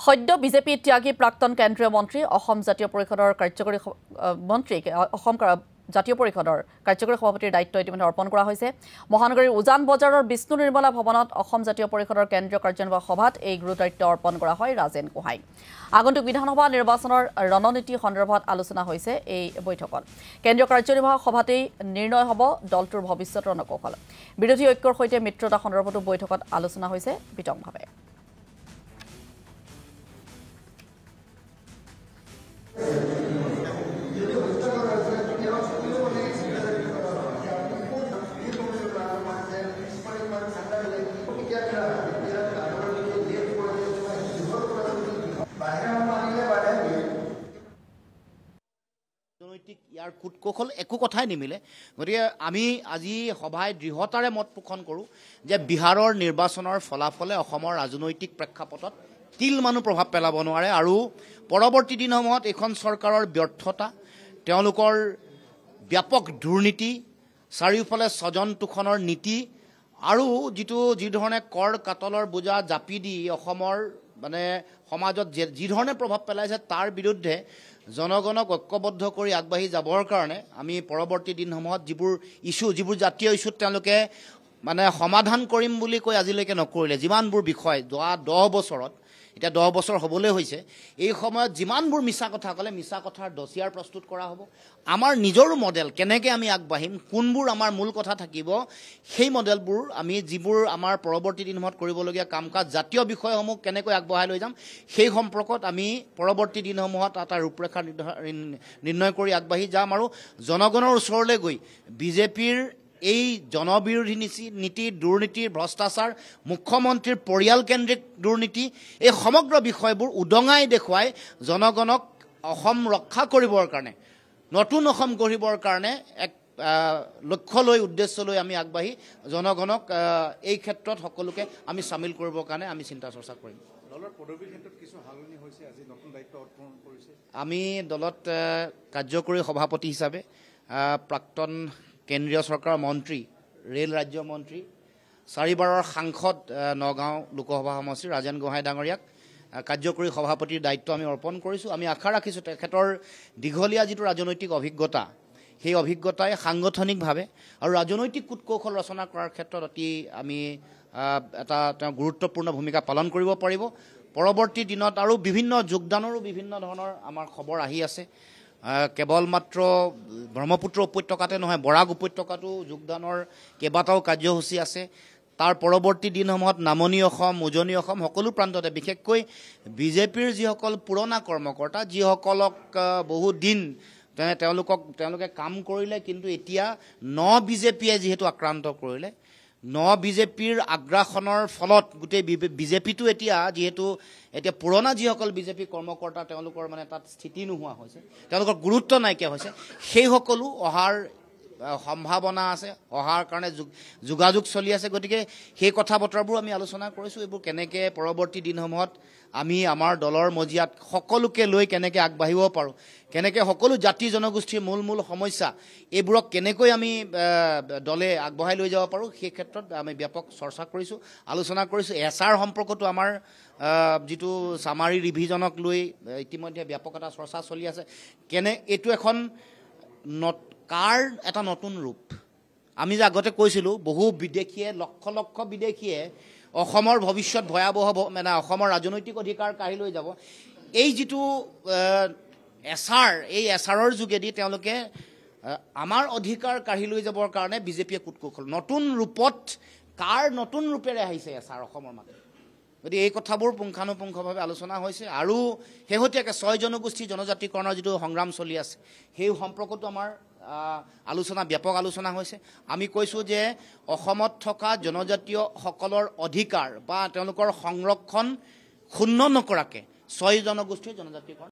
সদ্য বিজেপি ত্যাগী প্ৰাক্তন কেন্দ্ৰীয় মন্ত্ৰী অসম জাতীয় পৰিষদৰ কাৰ্যকৰী মন্ত্ৰীক অসম জাতীয় পৰিষদৰ কাৰ্যকৰী সভাপতিৰ দায়িত্ব ইতিমধ্যে অৰ্পণ কৰা হৈছে। মহানগৰীৰ উজান বজাৰৰ বিষ্ণু নিৰ্মলা ভৱনত অসম জাতীয় পৰিষদৰ কেন্দ্ৰীয় কাৰ্যনিৰ্বাহক সভাত এই গুৰুদায়িত্ব অৰ্পণ কৰা হয় ৰাজেন গোহাঁই। আগন্তুক বিধানসভা নিৰ্বাচনৰ ৰণনীতি সন্দৰ্ভত আলোচনা হৈছে এই বৈঠকত। কেন্দ্ৰীয় কাৰ্যনিৰ্বাহক সভাতেই নিৰ্ণয় হ'ব দলটোৰ ভৱিষ্যত ৰণকৌশল। বিৰোধী ঐক্যৰ সৈতে মিত্ৰতা সন্দৰ্ভতো বৈঠকত আলোচনা হৈছে বিতংভাৱে। ইয়াৰ কুটকৌশল একো কথাই নিমিলে। গতিকে আমি আজি সভাই দৃঢ়তাৰে মত পোষণ কৰোঁ যে বিহাৰৰ নিৰ্বাচনৰ ফলাফলে অসমৰ ৰাজনৈতিক প্ৰেক্ষাপটত তিলমানো প্ৰভাৱ পেলাব নোৱাৰে আৰু পৰৱৰ্তী দিনসমূহত এইখন চৰকাৰৰ ব্যৰ্থতা, তেওঁলোকৰ ব্যাপক দুৰ্নীতি, চাৰিওফালে স্বজন তোষণৰ নীতি আৰু যি ধৰণে কৰ কাটলৰ বোজা জাপি দি অসমৰ সমাজত যি ধৰণে প্ৰভাৱ পেলাইছে তাৰ বিৰুদ্ধে জনগণক ঐক্যবদ্ধ কৰি আগবাঢ়ি যাবৰ কাৰণে আমি পৰৱৰ্তী দিনসমূহত যিবোৰ জাতীয় ইছ্যুত তেওঁলোকে সমাধান কৰিম বুলি কৈ আজিলৈকে নকৰিলে, যিমানবোৰ বিষয় 10 বছৰত, এতিয়া 10 বছৰ হ'বলৈ হৈছে, এই সময়ত যিমানবোৰ মিছা কথা ক'লে মিছা কথাৰ ডছিয়াৰ প্ৰস্তুত কৰা হ'ব। আমাৰ নিজৰো মডেল কেনেকৈ আমি আগবাঢ়িম, কোনবোৰ আমাৰ মূল কথা থাকিব, সেই মডেলবোৰ আমি যিবোৰ আমাৰ পৰৱৰ্তী দিনসমূহত কৰিবলগীয়া কাম কাজ জাতীয় বিষয়সমূহ কেনেকৈ আগবঢ়াই লৈ যাম, সেই সম্পৰ্কত আমি পৰৱৰ্তী দিনসমূহত এটা ৰূপৰেখা নিৰ্ণয় কৰি আগবাঢ়ি যাম আৰু জনগণৰ ওচৰলৈ গৈ বিজেপিৰ এই জনবিৰোধী নীতি, দুৰ্নীতি, ভ্ৰষ্টাচাৰ, মুখ্যমন্ত্ৰীৰ পৰিয়ালকেন্দ্ৰিক দুৰ্নীতি, এই সমগ্ৰ বিষয়বোৰ উদঙাই দেখুৱাই জনগণক অসম ৰক্ষা কৰিবৰ কাৰণে, নতুন অসম গঢ়িবৰ কাৰণে এক লক্ষ্য লৈ উদ্দেশ্য লৈ আমি আগবাঢ়ি জনগণক এই ক্ষেত্ৰত সকলোকে আমি চামিল কৰিবৰ কাৰণে আমি চিন্তা চৰ্চা কৰিম। দলৰ পদবীৰ ক্ষেত্ৰত কিছু সালনি হৈছে, আজি নতুন দায়িত্ব অৰ্পণ কৰিছে। আমি দলত কাৰ্যকৰী সভাপতি হিচাপে প্ৰাক্তন কেন্দ্ৰীয় চৰকাৰৰ মন্ত্ৰী, ৰেল ৰাজ্য মন্ত্ৰী, 4বাৰৰ সাংসদ নগাঁও লোকসভা সমষ্টিৰ ৰাজেন গোহাঁই ডাঙৰীয়াক কাৰ্যকৰী সভাপতিৰ দায়িত্ব আমি অৰ্পণ কৰিছোঁ। আমি আশা ৰাখিছোঁ তেখেতৰ দীঘলীয়া যিটো ৰাজনৈতিক অভিজ্ঞতা, সেই অভিজ্ঞতাই সাংগঠনিকভাৱে আৰু ৰাজনৈতিক কুটকৌশল ৰচনা কৰাৰ ক্ষেত্ৰত আমি তেওঁ গুৰুত্বপূৰ্ণ ভূমিকা পালন কৰিব পাৰিব। পৰৱৰ্তী দিনত আৰু বিভিন্ন যোগদানৰো বিভিন্ন ধৰণৰ আমাৰ খবৰ আহি আছে। কেৱল মাত্ৰ ব্ৰহ্মপুত্ৰ উপত্যকাতে নহয়, বৰাক উপত্যকাতো যোগদানৰ কেইবাটাও কাৰ্যসূচী আছে। তাৰ পৰৱৰ্তী দিনসমূহত নামনি অসম, উজনি অসম সকলো প্ৰান্ততে, বিশেষকৈ বিজেপিৰ যিসকল পুৰণা কৰ্মকৰ্তা, যিসকলক বহুত দিন তেওঁলোকে কাম কৰিলে, কিন্তু এতিয়া বিজেপিয়ে যিহেতু আক্ৰান্ত কৰিলে, বিজেপিৰ আগ্ৰাসনৰ ফলত গোটেই বিজেপিটো যিহেতু এতিয়া পুৰণা যিসকল বিজেপি কৰ্মকৰ্তা তেওঁলোকৰ তাত স্থিতি নোহোৱা হৈছে, তেওঁলোকৰ গুৰুত্ব নাইকিয়া হৈছে, সেই সকলো অহাৰ সম্ভাৱনা আছে, অহাৰ কাৰণে যোগাযোগ চলি আছে। গতিকে সেই কথা বতৰাবোৰ আমি আলোচনা কৰিছোঁ। এইবোৰ কেনেকৈ পৰৱৰ্তী দিনসমূহত আমি আমাৰ দলৰ মজিয়াত সকলোকে লৈ কেনেকৈ আগবাঢ়িব পাৰোঁ, কেনেকৈ সকলো জাতি জনগোষ্ঠীৰ মূল সমস্যা এইবোৰক কেনেকৈ আমি দলে আগবঢ়াই লৈ যাব পাৰোঁ, সেই ক্ষেত্ৰত আমি ব্যাপক চৰ্চা কৰিছোঁ, আলোচনা কৰিছোঁ। এছআৰ সম্পৰ্কতো আমাৰ যিটো চামাৰী ৰিভিজনক লৈ ইতিমধ্যে ব্যাপক এটা চৰ্চা চলি আছে। এইটো এখন এটা নতুন ৰূপ। আমি যে আগতে কৈছিলোঁ, বহু বিদেশীয়ে, লক্ষ বিদেশীয়ে অসমৰ ভৱিষ্যত ভয়াৱহ, অসমৰ ৰাজনৈতিক অধিকাৰ কাঢ়ি লৈ যাব। এই যিটো এই এছআৰৰ যোগেদি তেওঁলোকে আমাৰ অধিকাৰ কাঢ়ি লৈ যাবৰ কাৰণে বিজেপিয়ে কুটকৌশল, নতুন ৰূপেৰে আহিছে এছআৰ অসমৰ মাজত। গতিকে এই কথাবোৰ পুংখানুপুংখভাৱে আলোচনা হৈছে আৰু শেহতীয়াকৈ 6 জনগোষ্ঠী জনজাতিকৰণৰ যিটো সংগ্ৰাম চলি আছে, সেই সম্পৰ্কতো আমাৰ ব্যাপক আলোচনা হৈছে। আমি কৈছোঁ যে অসমত থকা জনজাতীয়সকলৰ অধিকাৰ বা তেওঁলোকৰ সংৰক্ষণ ক্ষুণ্ণ নকৰাকৈ 6 জনগোষ্ঠীৰ জনজাতিকৰণ